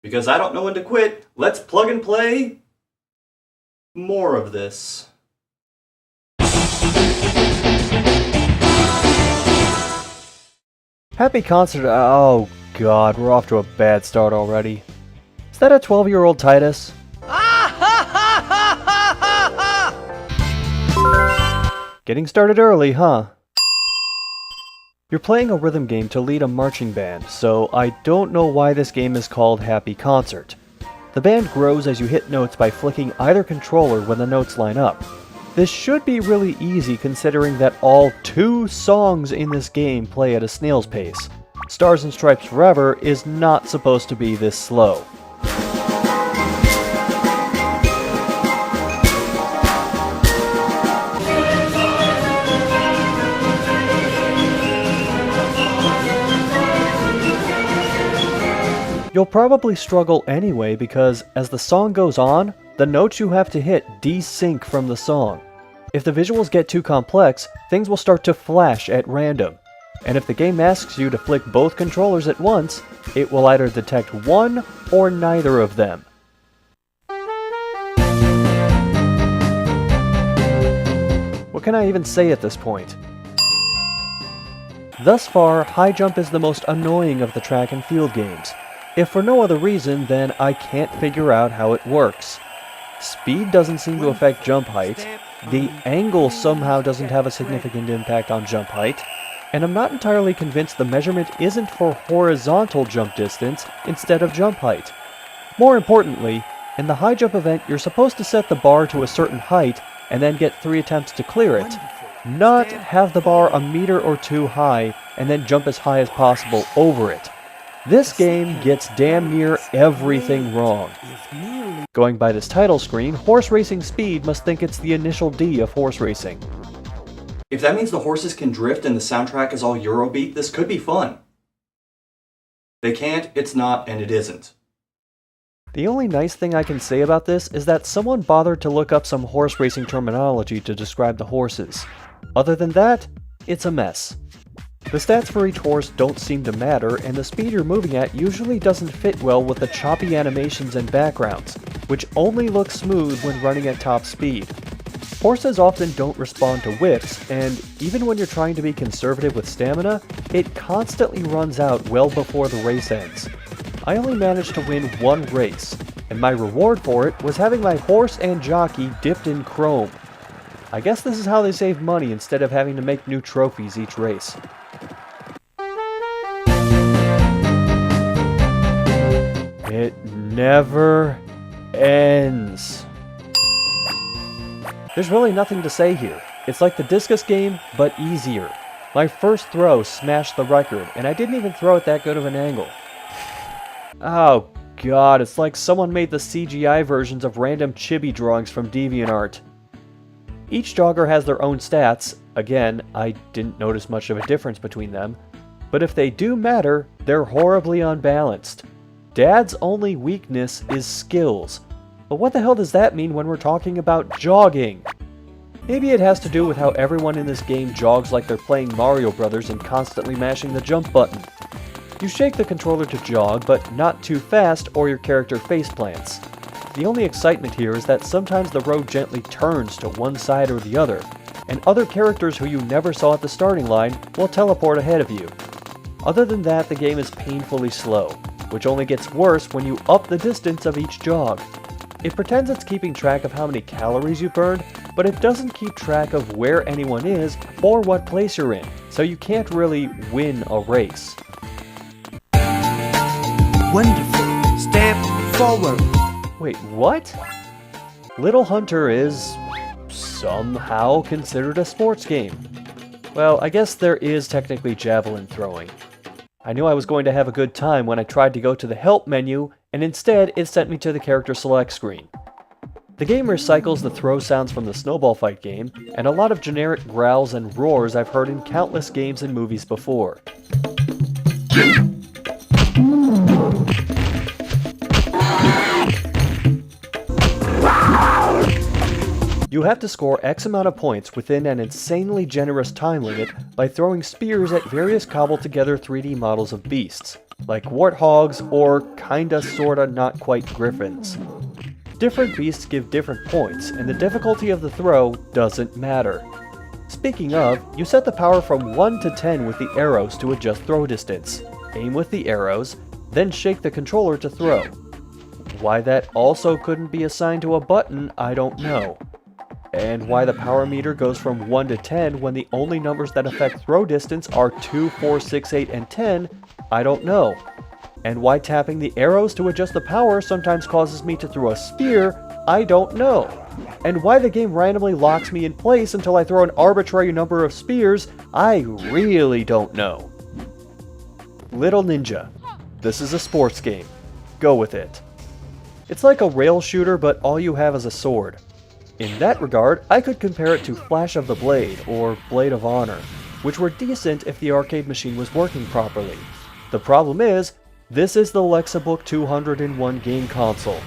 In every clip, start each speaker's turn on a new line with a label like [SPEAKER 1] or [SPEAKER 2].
[SPEAKER 1] Because I don't know when to quit, let's plug and play more of this.
[SPEAKER 2] Happy concert. Oh god, we're off to a bad start already. Is that a 12-year-old Titus? Getting started early, huh? You're playing a rhythm game to lead a marching band, so I don't know why this game is called Happy Concert. The band grows as you hit notes by flicking either controller when the notes line up. This should be really easy considering that all 2 songs in this game play at a snail's pace. Stars and Stripes Forever is not supposed to be this slow. You'll probably struggle anyway because as the song goes on, the notes you have to hit desync from the song. If the visuals get too complex, things will start to flash at random. And if the game asks you to flick both controllers at once, it will either detect one or neither of them. What can I even say at this point? Thus far, high jump is the most annoying of the track and field games. If for no other reason, then I can't figure out how it works. Speed doesn't seem to affect jump height, the angle somehow doesn't have a significant impact on jump height, and I'm not entirely convinced the measurement isn't for horizontal jump distance instead of jump height. More importantly, in the high jump event you're supposed to set the bar to a certain height and then get 3 attempts to clear it, not have the bar a meter or 2 high and then jump as high as possible over it. This game gets damn near everything wrong. Going by this title screen, horse racing speed must think it's the initial D of horse racing.
[SPEAKER 1] If that means the horses can drift and the soundtrack is all Eurobeat, this could be fun. They can't, it's not, and it isn't.
[SPEAKER 2] The only nice thing I can say about this is that someone bothered to look up some horse racing terminology to describe the horses. Other than that, it's a mess. The stats for each horse don't seem to matter, and the speed you're moving at usually doesn't fit well with the choppy animations and backgrounds, which only look smooth when running at top speed. Horses often don't respond to whips, and even when you're trying to be conservative with stamina, it constantly runs out well before the race ends. I only managed to win 1 race, and my reward for it was having my horse and jockey dipped in chrome. I guess this is how they save money instead of having to make new trophies each race. It never ends. There's really nothing to say here. It's like the discus game, but easier. My first throw smashed the record, and I didn't even throw it that good of an angle. Oh god, it's like someone made the CGI versions of random chibi drawings from DeviantArt. Each jogger has their own stats. Again, I didn't notice much of a difference between them. But if they do matter, they're horribly unbalanced. Dad's only weakness is skills. But what the hell does that mean when we're talking about jogging? Maybe it has to do with how everyone in this game jogs like they're playing Mario Brothers and constantly mashing the jump button. You shake the controller to jog, but not too fast or your character faceplants. The only excitement here is that sometimes the road gently turns to one side or the other, and other characters who you never saw at the starting line will teleport ahead of you. Other than that, the game is painfully slow, which only gets worse when you up the distance of each jog. It pretends it's keeping track of how many calories you burned, but it doesn't keep track of where anyone is or what place you're in, so you can't really win a race.
[SPEAKER 3] Wonderful. Step forward.
[SPEAKER 2] Wait, what? Little Hunter is somehow considered a sports game. Well, I guess there is technically javelin throwing. I knew I was going to have a good time when I tried to go to the help menu, and instead it sent me to the character select screen. The game recycles the throw sounds from the snowball fight game, and a lot of generic growls and roars I've heard in countless games and movies before. You have to score X amount of points within an insanely generous time limit by throwing spears at various cobbled together 3D models of beasts. like warthogs or kinda sorta not quite griffins. Different beasts give different points, and the difficulty of the throw doesn't matter. Speaking of, you set the power from 1 to 10 with the arrows to adjust throw distance. Aim with the arrows, then shake the controller to throw. Why that also couldn't be assigned to a button, I don't know. And why the power meter goes from 1 to 10 when the only numbers that affect throw distance are 2, 4, 6, 8, and 10, I don't know. And why tapping the arrows to adjust the power sometimes causes me to throw a spear, I don't know. And why the game randomly locks me in place until I throw an arbitrary number of spears, I really don't know. Little Ninja. This is a sports game. Go with it. It's like a rail shooter, but all you have is a sword. In that regard, I could compare it to Flash of the Blade or Blade of Honor, which were decent if the arcade machine was working properly. The problem is, this is the Lexibook 201 game console.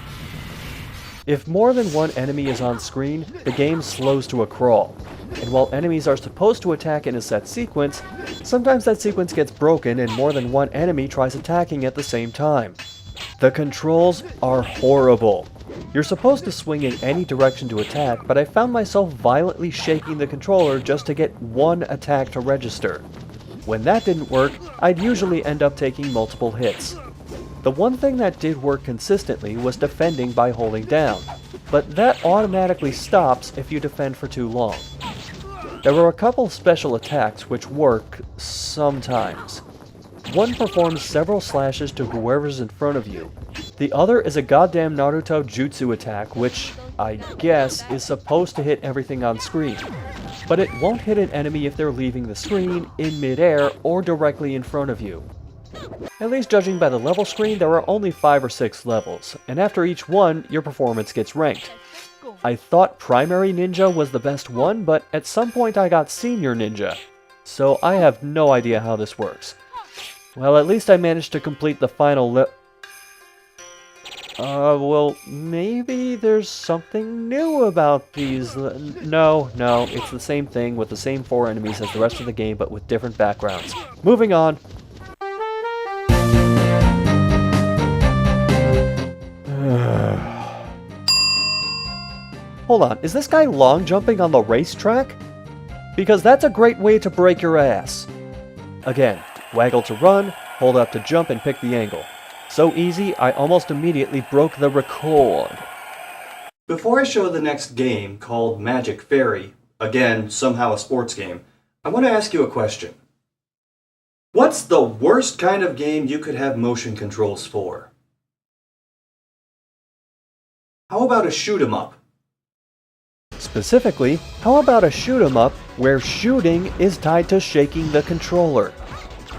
[SPEAKER 2] If more than one enemy is on screen, the game slows to a crawl. And while enemies are supposed to attack in a set sequence, sometimes that sequence gets broken and more than one enemy tries attacking at the same time. The controls are horrible. You're supposed to swing in any direction to attack, but I found myself violently shaking the controller just to get one attack to register. When that didn't work, I'd usually end up taking multiple hits. The one thing that did work consistently was defending by holding down, but that automatically stops if you defend for too long. There were a couple special attacks which work sometimes. One performs several slashes to whoever's in front of you. The other is a goddamn Naruto jutsu attack, which, I guess, is supposed to hit everything on screen. But it won't hit an enemy if they're leaving the screen, in midair, or directly in front of you. At least judging by the level screen, there are only 5 or 6 levels, and after each one, your performance gets ranked. I thought Primary Ninja was the best one, but at some point I got Senior Ninja, so I have no idea how this works. Well, at least I managed to complete the final well, maybe there's something new about these. No, it's the same thing with the same 4 enemies as the rest of the game, but with different backgrounds. Moving on. Hold on, is this guy long jumping on the racetrack? Because that's a great way to break your ass. Again, waggle to run, hold up to jump and pick the angle. So easy, I almost immediately broke the record.
[SPEAKER 1] Before I show the next game, called Magic Ferry, again, somehow a sports game, I want to ask you a question. What's the worst kind of game you could have motion controls for? How about a shoot 'em up?
[SPEAKER 2] Specifically, how about a shoot 'em up where shooting is tied to shaking the controller?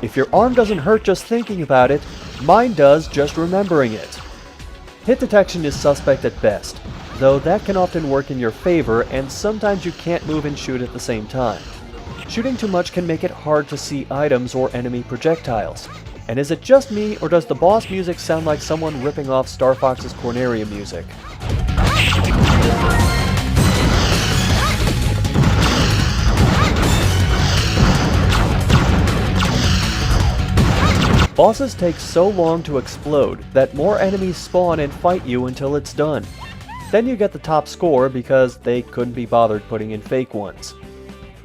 [SPEAKER 2] If your arm doesn't hurt just thinking about it, mine does just remembering it. Hit detection is suspect at best, though that can often work in your favor and sometimes you can't move and shoot at the same time. Shooting too much can make it hard to see items or enemy projectiles. And is it just me, or does the boss music sound like someone ripping off Star Fox's Corneria music? Bosses take so long to explode that more enemies spawn and fight you until it's done. Then you get the top score because they couldn't be bothered putting in fake ones.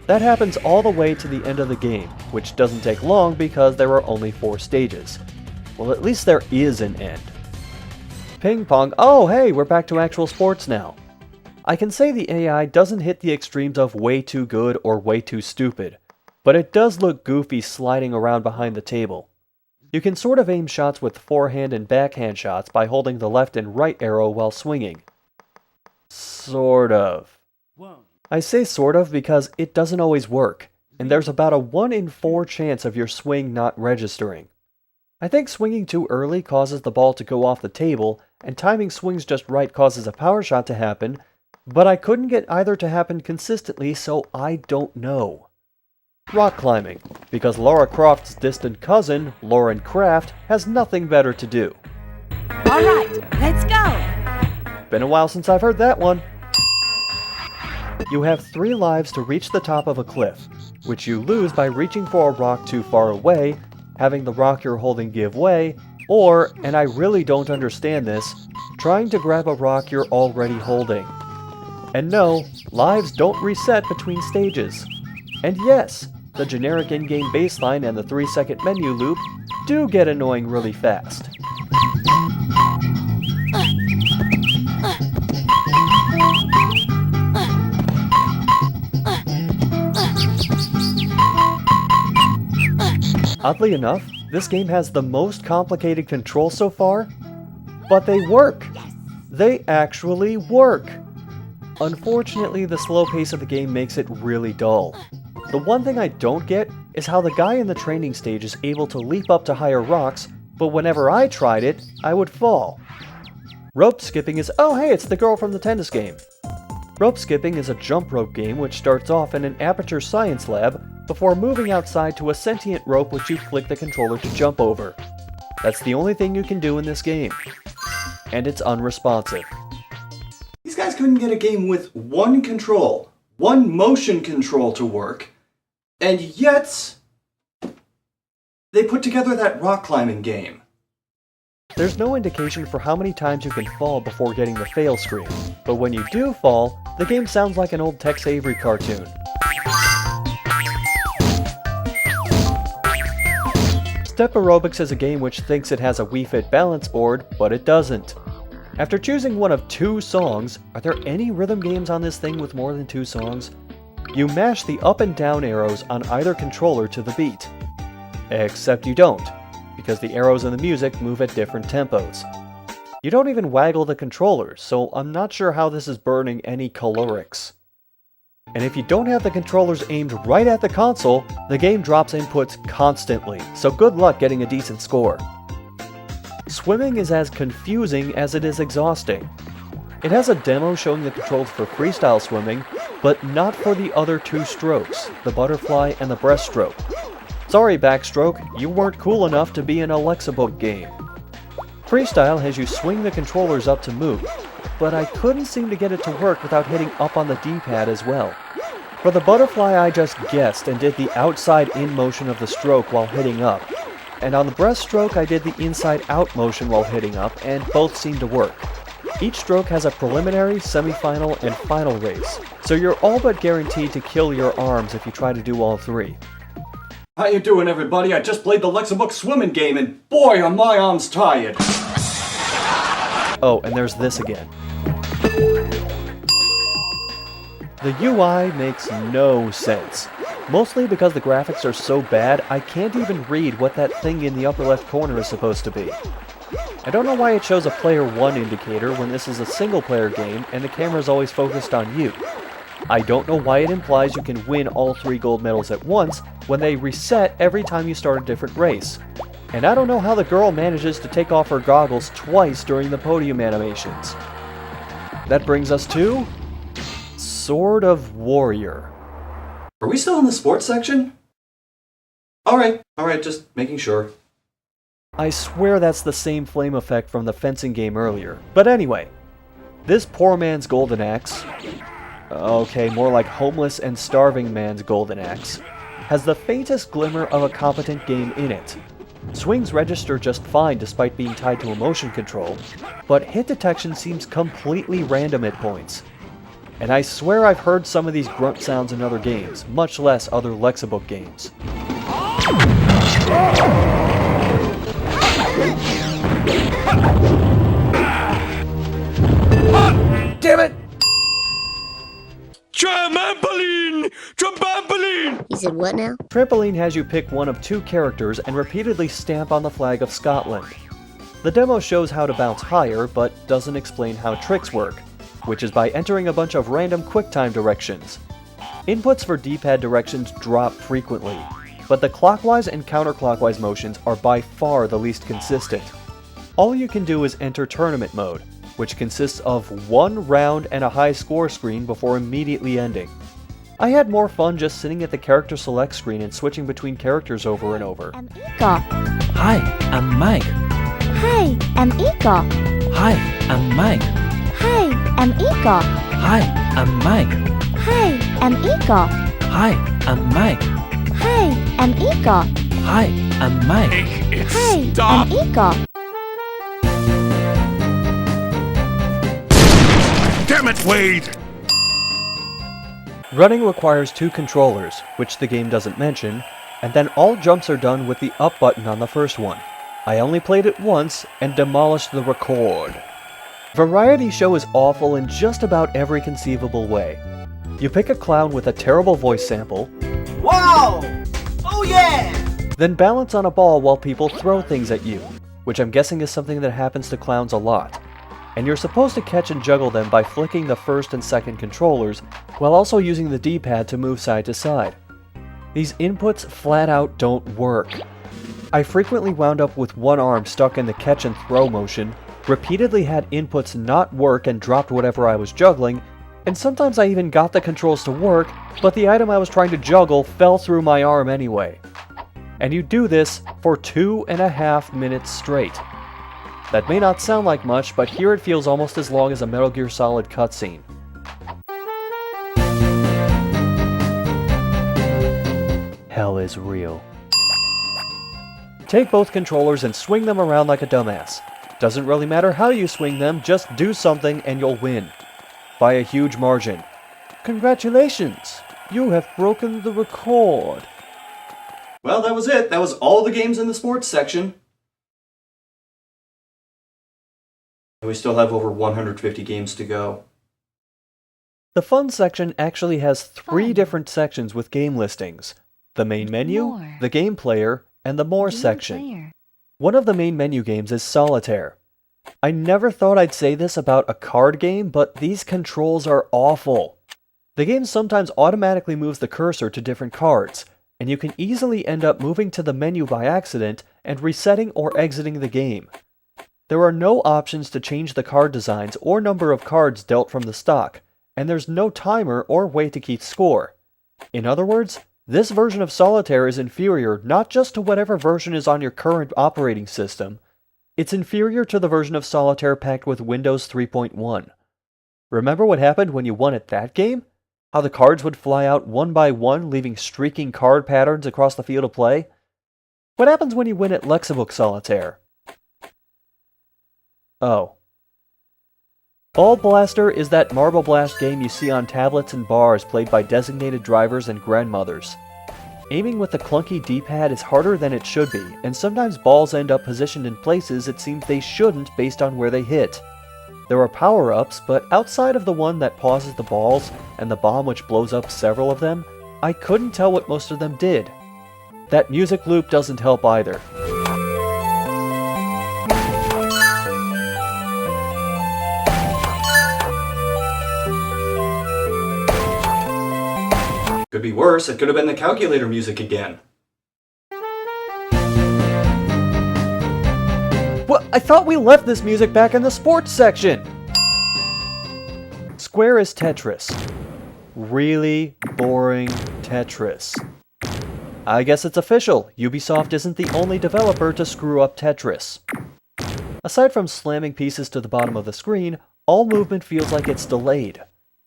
[SPEAKER 2] That happens all the way to the end of the game, which doesn't take long because there are only 4 stages. Well, at least there is an end. Ping pong. Oh, hey, we're back to actual sports now. I can say the AI doesn't hit the extremes of way too good or way too stupid, but it does look goofy sliding around behind the table. You can sort of aim shots with forehand and backhand shots by holding the left and right arrow while swinging. Sort of. I say sort of because it doesn't always work, and there's about a 1 in 4 chance of your swing not registering. I think swinging too early causes the ball to go off the table, and timing swings just right causes a power shot to happen, but I couldn't get either to happen consistently, so I don't know. Rock climbing, because Lara Croft's distant cousin, Lauren Craft, has nothing better to do.
[SPEAKER 4] Alright, let's go!
[SPEAKER 2] Been a while since I've heard that one. You have 3 lives to reach the top of a cliff, which you lose by reaching for a rock too far away, having the rock you're holding give way, or, and I really don't understand this, trying to grab a rock you're already holding. And no, lives don't reset between stages. And yes, the generic in-game baseline and the 3-second menu loop do get annoying really fast. Oddly enough, this game has the most complicated controls so far, but they work! They actually work! Unfortunately, the slow pace of the game makes it really dull. The one thing I don't get is how the guy in the training stage is able to leap up to higher rocks, but whenever I tried it, I would fall. Rope skipping is— oh hey, it's the girl from the tennis game! Rope skipping is a jump rope game which starts off in an aperture science lab before moving outside to a sentient rope which you flick the controller to jump over. That's the only thing you can do in this game. And it's unresponsive.
[SPEAKER 1] These guys couldn't get a game with one control, one motion control to work, and yet they put together that rock climbing game.
[SPEAKER 2] There's no indication for how many times you can fall before getting the fail screen, but when you do fall, the game sounds like an old Tex Avery cartoon. Step Aerobics is a game which thinks it has a Wii Fit balance board, but it doesn't. After choosing one of 2 songs, are there any rhythm games on this thing with more than 2 songs? You mash the up and down arrows on either controller to the beat. Except you don't, because the arrows in the music move at different tempos. You don't even waggle the controllers, so I'm not sure how this is burning any calorics. And if you don't have the controllers aimed right at the console, the game drops inputs constantly, so good luck getting a decent score. Swimming is as confusing as it is exhausting. It has a demo showing the controls for freestyle swimming, but not for the other 2 strokes, the butterfly and the breaststroke. Sorry backstroke, you weren't cool enough to be in a Lexibook game. Freestyle has you swing the controllers up to move, but I couldn't seem to get it to work without hitting up on the D-pad as well. For the butterfly I just guessed and did the outside-in motion of the stroke while hitting up, and on the breaststroke I did the inside-out motion while hitting up, and both seemed to work. Each stroke has a preliminary, semi-final, and final race, so you're all but guaranteed to kill your arms if you try to do all 3.
[SPEAKER 1] How you doing, everybody? I just played the Lexibook swimming game, and boy, are my arms tired.
[SPEAKER 2] Oh, and there's this again. The UI makes no sense. Mostly because the graphics are so bad, I can't even read what that thing in the upper left corner is supposed to be. I don't know why it shows a player 1 indicator when this is a single player game and the camera is always focused on you. I don't know why it implies you can win all 3 gold medals at once when they reset every time you start a different race. And I don't know how the girl manages to take off her goggles twice during the podium animations. That brings us to Sword of Warrior.
[SPEAKER 1] Are we still in the sports section? Alright, just making sure.
[SPEAKER 2] I swear that's the same flame effect from the fencing game earlier. But anyway, this poor man's golden axe, okay, more like homeless and starving man's golden axe, has the faintest glimmer of a competent game in it. Swings register just fine despite being tied to a motion control, but hit detection seems completely random at points. And I swear I've heard some of these grunt sounds in other games, much less other Lexibook games.
[SPEAKER 3] Damn it!
[SPEAKER 5] Trampoline! Trampoline!
[SPEAKER 6] He said what now?
[SPEAKER 2] Trampoline has you pick one of 2 characters and repeatedly stamp on the flag of Scotland. The demo shows how to bounce higher, but doesn't explain how tricks work, which is by entering a bunch of random QuickTime directions. Inputs for D-pad directions drop frequently, but the clockwise and counterclockwise motions are by far the least consistent. All you can do is enter tournament mode, which consists of 1 round and a high score screen before immediately ending. I had more fun just sitting at the character select screen and switching between characters over and over.
[SPEAKER 4] I'm Igor.
[SPEAKER 3] Hi, I'm Mike.
[SPEAKER 4] Hi, I'm Igor.
[SPEAKER 3] Hi, I'm Mike.
[SPEAKER 4] Hi, I'm Igor.
[SPEAKER 3] Hi, I'm Mike.
[SPEAKER 4] Hi, I'm Igor.
[SPEAKER 3] Hi, I'm Mike.
[SPEAKER 4] Hi, I'm Igor.
[SPEAKER 3] Hi, I'm Mike.
[SPEAKER 5] Make it
[SPEAKER 4] Hi,
[SPEAKER 5] stop.
[SPEAKER 4] I'm Igor.
[SPEAKER 5] Damn it, Wade.
[SPEAKER 2] Running requires 2 controllers, which the game doesn't mention, and then all jumps are done with the up button on the first one. I only played it once and demolished the record. Variety Show is awful in just about every conceivable way. You pick a clown with a terrible voice sample,
[SPEAKER 6] Wow! Oh yeah!
[SPEAKER 2] then balance on a ball while people throw things at you, which I'm guessing is something that happens to clowns a lot. And you're supposed to catch and juggle them by flicking the first and second controllers, while also using the D-pad to move side to side. These inputs flat out don't work. I frequently wound up with one arm stuck in the catch and throw motion, repeatedly had inputs not work and dropped whatever I was juggling, and sometimes I even got the controls to work, but the item I was trying to juggle fell through my arm anyway. And you do this for 2.5 minutes straight. That may not sound like much, but here it feels almost as long as a Metal Gear Solid cutscene. Hell is real. Take both controllers and swing them around like a dumbass. Doesn't really matter how you swing them, just do something and you'll win. By a huge margin. Congratulations! You have broken the record.
[SPEAKER 1] Well, that was it. That was all the games in the sports section. We still have over 150 games to go.
[SPEAKER 2] The fun section actually has 3
[SPEAKER 4] Fun.
[SPEAKER 2] different sections with game listings. The main menu,
[SPEAKER 4] More.
[SPEAKER 2] the game player, and the more section. One of the main menu games is Solitaire. I never thought I'd say this about a card game, but these controls are awful. The game sometimes automatically moves the cursor to different cards, and you can easily end up moving to the menu by accident and resetting or exiting the game. There are no options to change the card designs or number of cards dealt from the stock, and there's no timer or way to keep score. In other words, this version of Solitaire is inferior not just to whatever version is on your current operating system, it's inferior to the version of Solitaire packed with Windows 3.1. Remember what happened when you won at that game? How the cards would fly out one by one, leaving streaking card patterns across the field of play? What happens when you win at Lexibook Solitaire? Oh. Ball Blaster is that Marble Blast game you see on tablets and bars played by designated drivers and grandmothers. Aiming with the clunky D-pad is harder than it should be, and sometimes balls end up positioned in places it seems they shouldn't based on where they hit. There are power-ups, but outside of the one that pauses the balls and the bomb which blows up several of them, I couldn't tell what most of them did. That music loop doesn't help either.
[SPEAKER 1] Could be worse, it could have been the calculator music again.
[SPEAKER 2] What? I thought we left this music back in the sports section! Square is Tetris. Really boring Tetris. I guess it's official. Ubisoft isn't the only developer to screw up Tetris. Aside from slamming pieces to the bottom of the screen, all movement feels like it's delayed.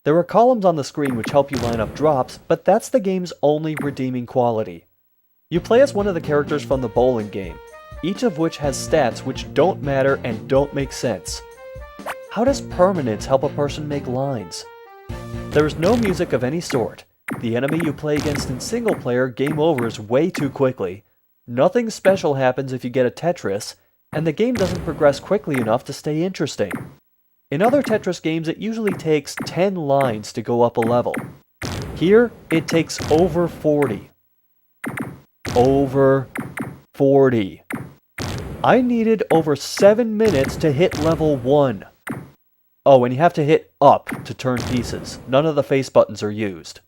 [SPEAKER 2] There are columns on the screen which help you line up drops, but that's the game's only redeeming quality. You play as one of the characters from the bowling game, each of which has stats which don't matter and don't make sense. How does permanence help a person make lines? There is no music of any sort. The enemy you play against in single player game overs way too quickly. Nothing special happens if you get a Tetris, and the game doesn't progress quickly enough to stay interesting. In other Tetris games, it usually takes 10 lines to go up a level. Here, it takes over 40. Over 40. I needed over 7 minutes to hit level 1. Oh, and you have to hit up to turn pieces. None of the face buttons are used.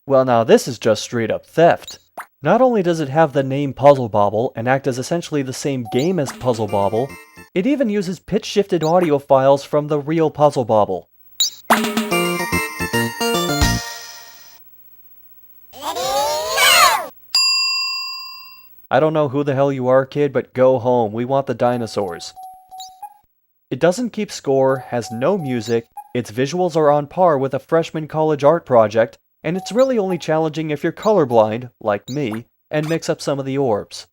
[SPEAKER 2] Well, now this is just straight up theft. Not only does it have the name Puzzle Bobble and act as essentially the same game as Puzzle Bobble, it even uses pitch-shifted audio files from the real Puzzle Bobble. I don't know who the hell you are, kid, but go home. We want the dinosaurs. It doesn't keep score, has no music, its visuals are on par with a freshman college art project, and it's really only challenging if you're colorblind, like me, and mix up some of the orbs.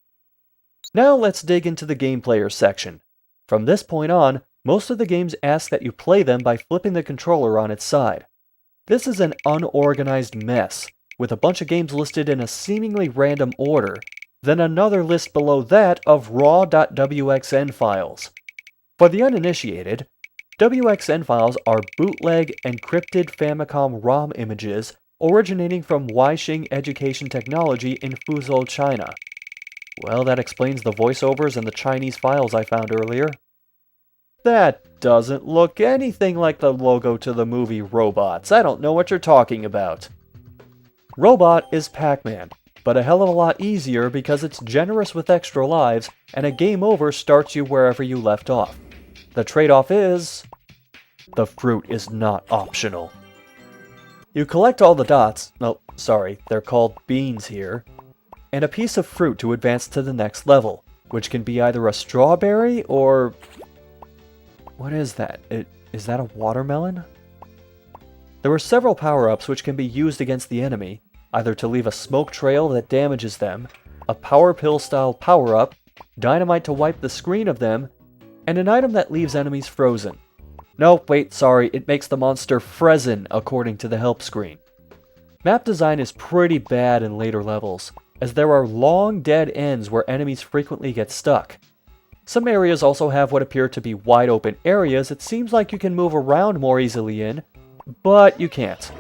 [SPEAKER 2] Now let's dig into the game player section. From this point on, most of the games ask that you play them by flipping the controller on its side. This is an unorganized mess, with a bunch of games listed in a seemingly random order, then another list below that of raw.wxn files. For the uninitiated, WXN files are bootleg encrypted Famicom ROM images originating from Weisheng Education Technology in Fuzhou, China. Well, that explains the voiceovers and the Chinese files I found earlier. That doesn't look anything like the logo to the movie Robots. I don't know what you're talking about. Robot is Pac-Man, but a hell of a lot easier because it's generous with extra lives, and a game over starts you wherever you left off. The trade-off is... the fruit is not optional. You collect all the dots, they're called beans here, and a piece of fruit to advance to the next level, which can be either a strawberry or... what is that? Is that a watermelon? There are several power-ups which can be used against the enemy, either to leave a smoke trail that damages them, a power pill style power-up, dynamite to wipe the screen of them, and an item that leaves enemies frozen. No, wait, sorry, it makes the monster frozen according to the help screen. Map design is pretty bad in later levels, as there are long dead ends where enemies frequently get stuck. Some areas also have what appear to be wide open areas it seems like you can move around more easily in, but you can't.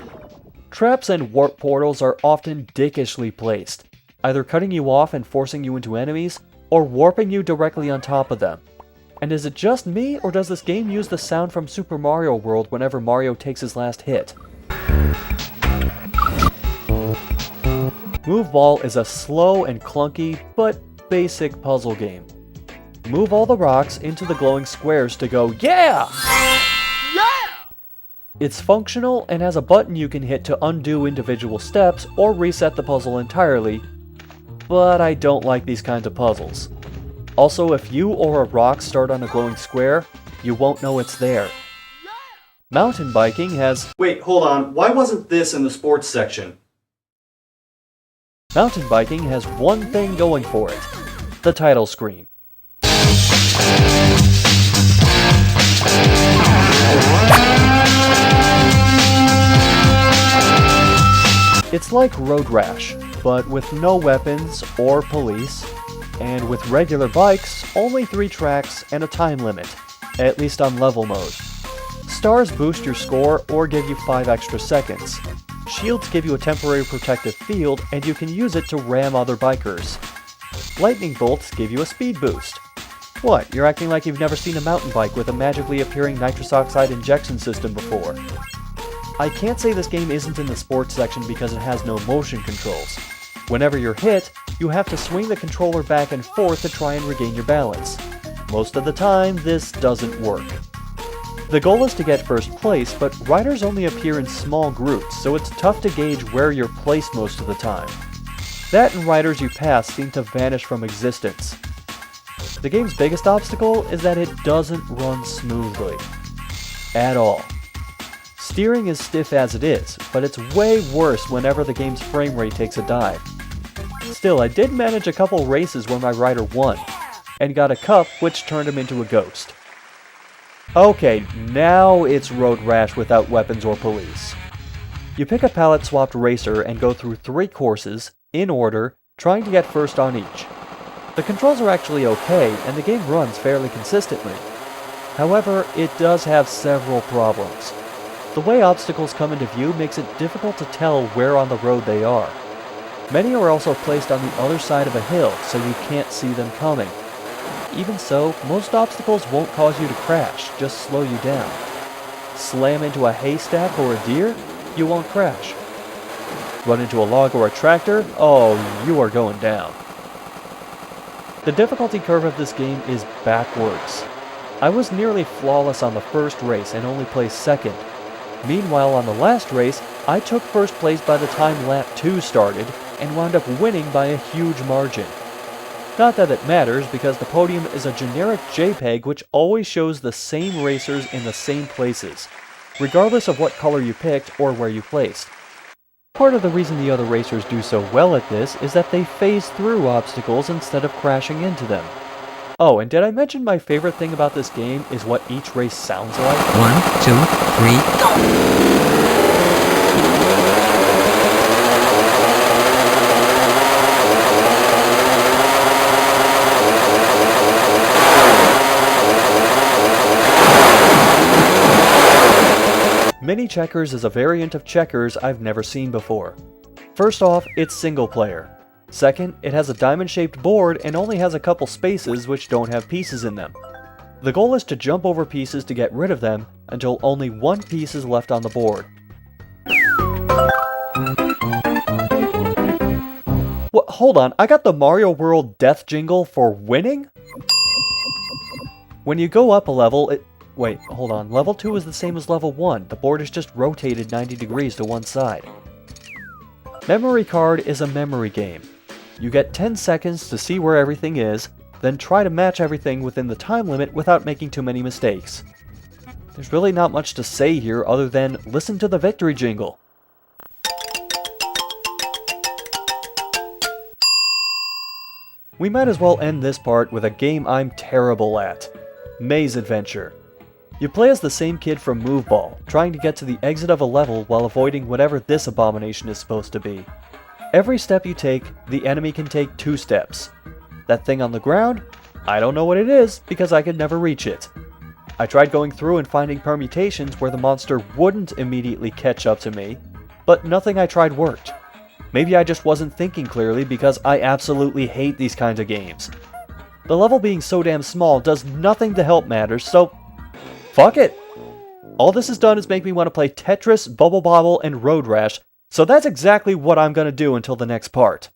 [SPEAKER 2] Traps and warp portals are often dickishly placed, either cutting you off and forcing you into enemies, or warping you directly on top of them. And is it just me, or does this game use the sound from Super Mario World whenever Mario takes his last hit? Move Ball is a slow and clunky, but basic puzzle game. Move all the rocks into the glowing squares to go, yeah! It's functional and has a button you can hit to undo individual steps or reset the puzzle entirely, but I don't like these kinds of puzzles. Also, if you or a rock start on a glowing square, you won't know it's there. Mountain biking has...
[SPEAKER 1] Wait, hold on. Why wasn't this in the sports section?
[SPEAKER 2] Mountain biking has one thing going for it: the title screen. It's like Road Rash, but with no weapons or police, and with regular bikes, only 3 tracks and a time limit, at least on level mode. Stars boost your score or give you 5 extra seconds. Shields give you a temporary protective field, and you can use it to ram other bikers. Lightning bolts give you a speed boost. What, you're acting like you've never seen a mountain bike with a magically appearing nitrous oxide injection system before? I can't say this game isn't in the sports section because it has no motion controls. Whenever you're hit, you have to swing the controller back and forth to try and regain your balance. Most of the time, this doesn't work. The goal is to get first place, but riders only appear in small groups, so it's tough to gauge where you're placed most of the time. That and riders you pass seem to vanish from existence. The game's biggest obstacle is that it doesn't run smoothly. At all. Steering is stiff as it is, but it's way worse whenever the game's frame rate takes a dive. Still, I did manage a couple races where my rider won, and got a cup which turned him into a ghost. Okay, now it's Road Rash without weapons or police. You pick a palette-swapped racer and go through 3 courses, in order, trying to get first on each. The controls are actually okay, and the game runs fairly consistently. However, it does have several problems. The way obstacles come into view makes it difficult to tell where on the road they are. Many are also placed on the other side of a hill, so you can't see them coming. Even so, most obstacles won't cause you to crash, just slow you down. Slam into a haystack or a deer? You won't crash. Run into a log or a tractor? Oh, you are going down. The difficulty curve of this game is backwards. I was nearly flawless on the first race and only placed second. Meanwhile, on the last race, I took first place by the time lap 2 started and wound up winning by a huge margin. Not that it matters, because the podium is a generic JPEG which always shows the same racers in the same places, regardless of what color you picked or where you placed. Part of the reason the other racers do so well at this is that they phase through obstacles instead of crashing into them. Oh, and did I mention my favorite thing about this game is what each race sounds like?
[SPEAKER 3] 1, 2, 3, go!
[SPEAKER 2] Mini Checkers is a variant of checkers I've never seen before. First off, it's single player. Second, it has a diamond-shaped board and only has a couple spaces which don't have pieces in them. The goal is to jump over pieces to get rid of them until only one piece is left on the board. What? Hold on, I got the Mario World death jingle for winning? When you go up a level, Wait, hold on. Level 2 is the same as level 1. The board is just rotated 90 degrees to one side. Memory Card is a memory game. You get 10 seconds to see where everything is, then try to match everything within the time limit without making too many mistakes. There's really not much to say here other than listen to the victory jingle. We might as well end this part with a game I'm terrible at. Maze Adventure. You play as the same kid from Goofball, trying to get to the exit of a level while avoiding whatever this abomination is supposed to be. Every step you take, the enemy can take 2 steps. That thing on the ground? I don't know what it is, because I could never reach it. I tried going through and finding permutations where the monster wouldn't immediately catch up to me, but nothing I tried worked. Maybe I just wasn't thinking clearly because I absolutely hate these kinds of games. The level being so damn small does nothing to help matters, so fuck it! All this has done is make me want to play Tetris, Bubble Bobble, and Road Rash, so that's exactly what I'm gonna do until the next part.